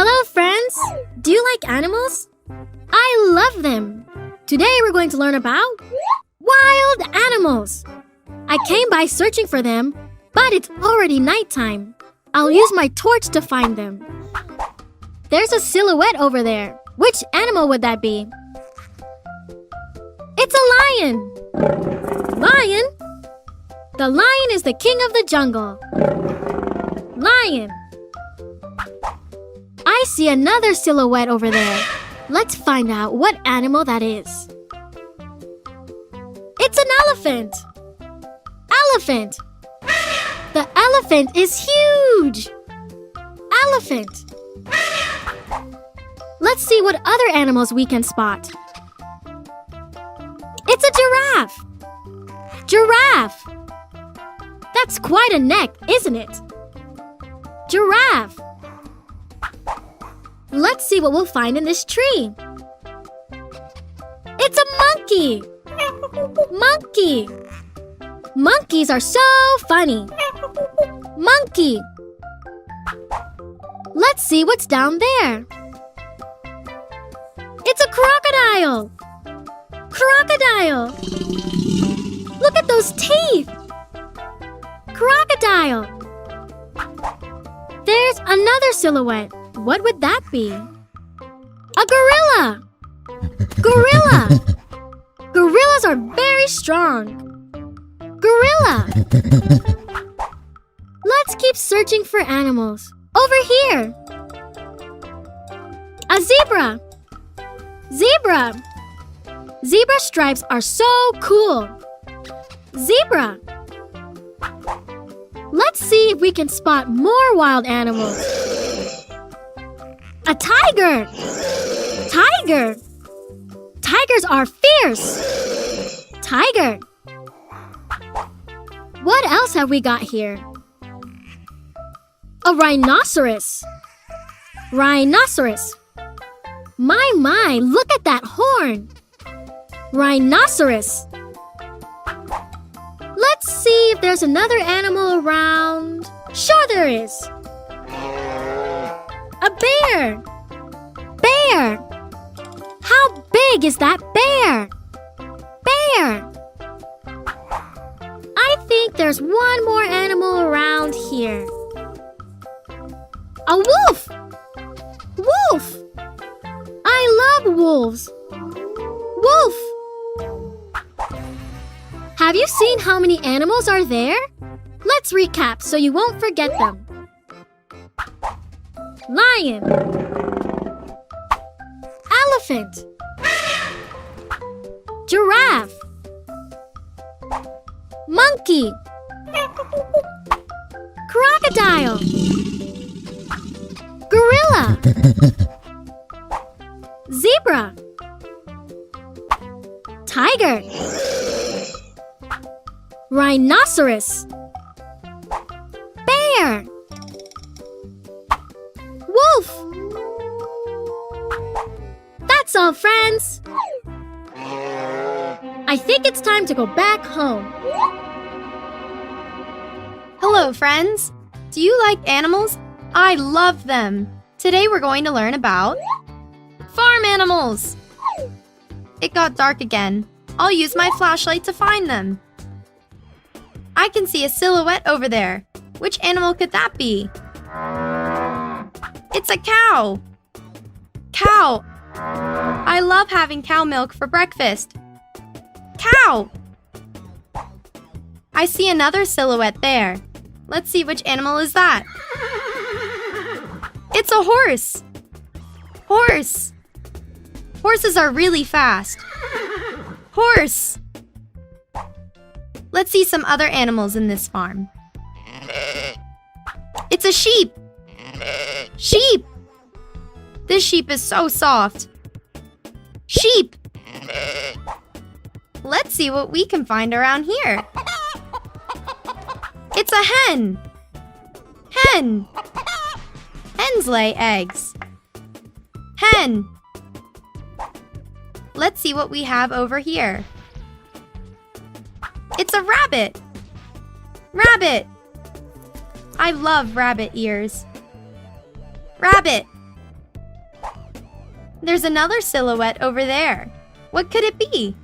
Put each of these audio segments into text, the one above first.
Hello, friends! Do you like animals? I love them! Today we're going to learn about wild animals! I came by searching for them, but it's already nighttime. I'll use my torch to find them. There's a silhouette over there. Which animal would that be? It's a lion! Lion? The lion is the king of the jungle. Lion. I see another silhouette over there. Let's find out what animal that is. It's an elephant. Elephant. The elephant is huge. Elephant. Let's see what other animals we can spot. It's a giraffe. Giraffe. That's quite a neck, isn't it? Giraffe. Let's see what we'll find in this tree. It's a monkey. Monkey. Monkeys are so funny. Monkey. Let's see what's down there. It's a crocodile. Crocodile. Look at those teeth. Crocodile. There's another silhouette. What would that be? A gorilla. Gorilla. Gorillas are very strong. Gorilla. Let's keep searching for animals. Over here. A zebra. Zebra. Zebra stripes are so cool. Zebra. Let's see if we can spot more wild animals. A tiger. Tiger. Tigers are fierce. Tiger. What else have we got here? A rhinoceros. Rhinoceros. My, look at that horn. Rhinoceros. Let's see if there's another animal around. Sure there is. A bear. Bear. How big is that bear? Bear. I think there's one more animal around here. A wolf. Wolf. I love wolves. Wolf. Have you seen how many animals are there? Let's recap so you won't forget them. Lion. Elephant. Giraffe. Monkey. Crocodile. Gorilla. Zebra. Tiger. Rhinoceros. Bear. Wolf. That's all, friends. I think it's time to go back home. Hello, friends. Do you like animals? I love them. Today we're going to learn about farm animals. It got dark again. I'll use my flashlight to find them. I can see a silhouette over there. Which animal could that be? It's a cow. Cow. I love having cow milk for breakfast. Cow. I see another silhouette there. Let's see which animal is that. It's a horse. Horse. Horses are really fast. Horse. Let's see some other animals in this farm. It's a sheep. Sheep. This sheep is so soft. Sheep. Let's see what we can find around here. It's a hen. Hen. Hens lay eggs. Hen. Let's see what we have over here. It's a rabbit. Rabbit. I love rabbit ears. Rabbit. There's another silhouette over there. What could it be?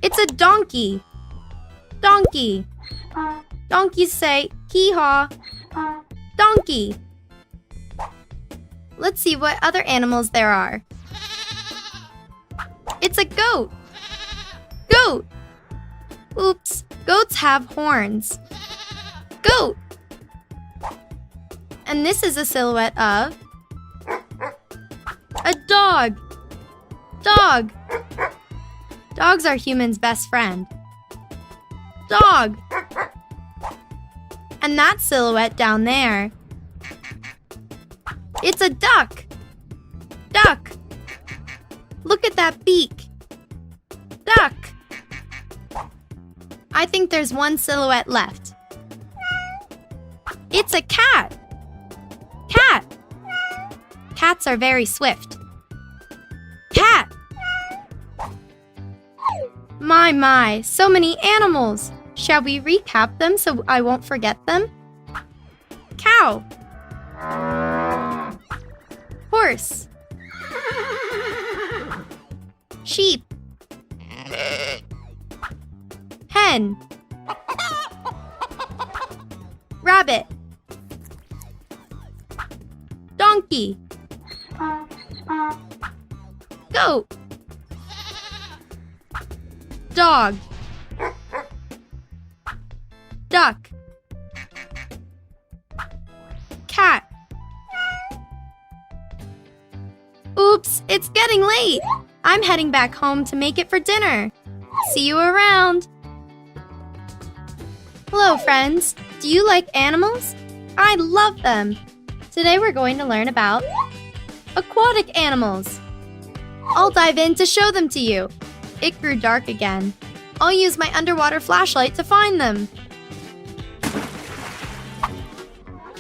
It's a donkey. Donkey. Donkeys say, hee-haw. Donkey. Let's see what other animals there are. It's a goat. Goat. Oops, goats have horns. Goat. And this is a silhouette of a dog. Dog. Dogs are humans' best friend. Dog. And that silhouette down there, it's a duck. Duck. Look at that beak. Duck. I think there's one silhouette left. It's a cat. Cat. Cats are very swift. Cat. My, so many animals. Shall we recap them so I won't forget them? Cow. Horse. Sheep. Hen. Rabbit. Donkey. Goat. Dog. Duck. Cat. Oops, it's getting late. I'm heading back home to make it for dinner. See you around. Hello, friends. Do you like animals? I love them. Today we're going to learn about aquatic animals. I'll dive in to show them to you. It grew dark again. I'll use my underwater flashlight to find them.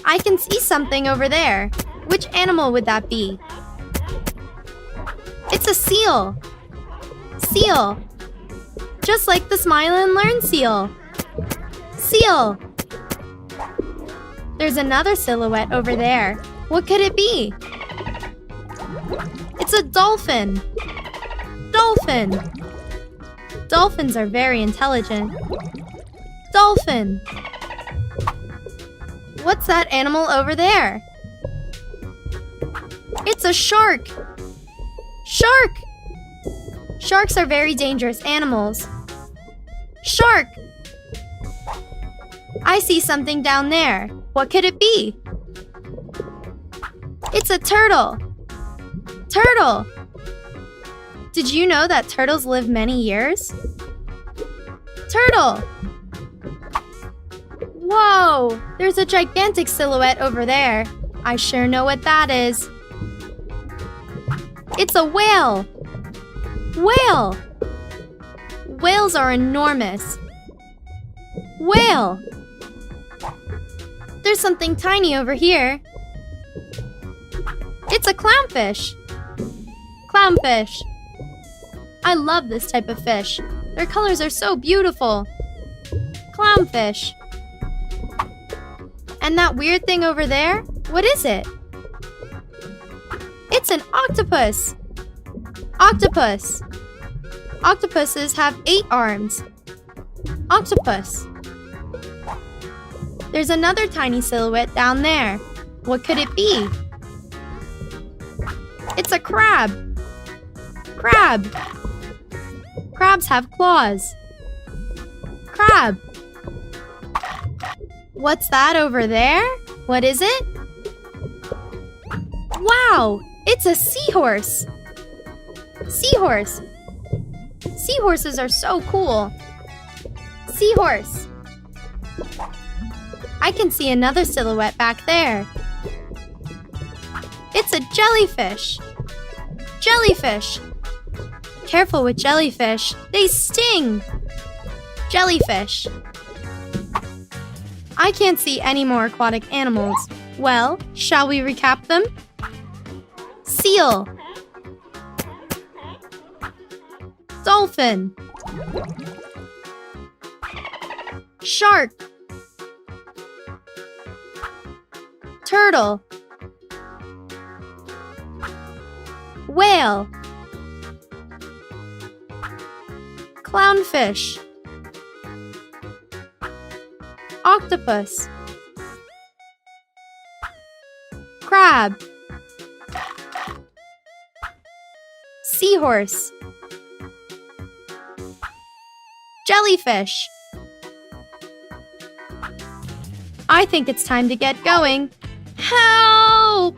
I can see something over there. Which animal would that be? It's a seal. Seal. Just like the Smile and Learn seal. Seal. There's another silhouette over there. What could it be? It's a dolphin. Dolphin. Dolphins are very intelligent. Dolphin. What's that animal over there? It's a shark. Shark. Sharks are very dangerous animals. Shark. I see something down there. What could it be? It's a turtle. Turtle. Did you know that turtles live many years? Turtle. Whoa! There's a gigantic silhouette over there. I sure know what that is. It's a whale. Whale. Whales are enormous. Whale. There's something tiny over here. It's a clownfish. Clownfish. I love this type of fish. Their colors are so beautiful. Clownfish. And that weird thing over there? What is it? It's an octopus. Octopus. Octopuses have 8 arms. Octopus. There's another tiny silhouette down there. What could it be? It's a crab. Crab. Crabs have claws. Crab. What's that over there? What is it? Wow! It's a seahorse. Seahorse. Seahorses are so cool. Seahorse. I can see another silhouette back there. It's a jellyfish. Jellyfish. Careful with jellyfish. They sting. Jellyfish. I can't see any more aquatic animals. Well, shall we recap them? Seal. Dolphin. Shark. Whale. Clownfish. Octopus. Crab. Seahorse. Jellyfish. I think it's time to get going. Help!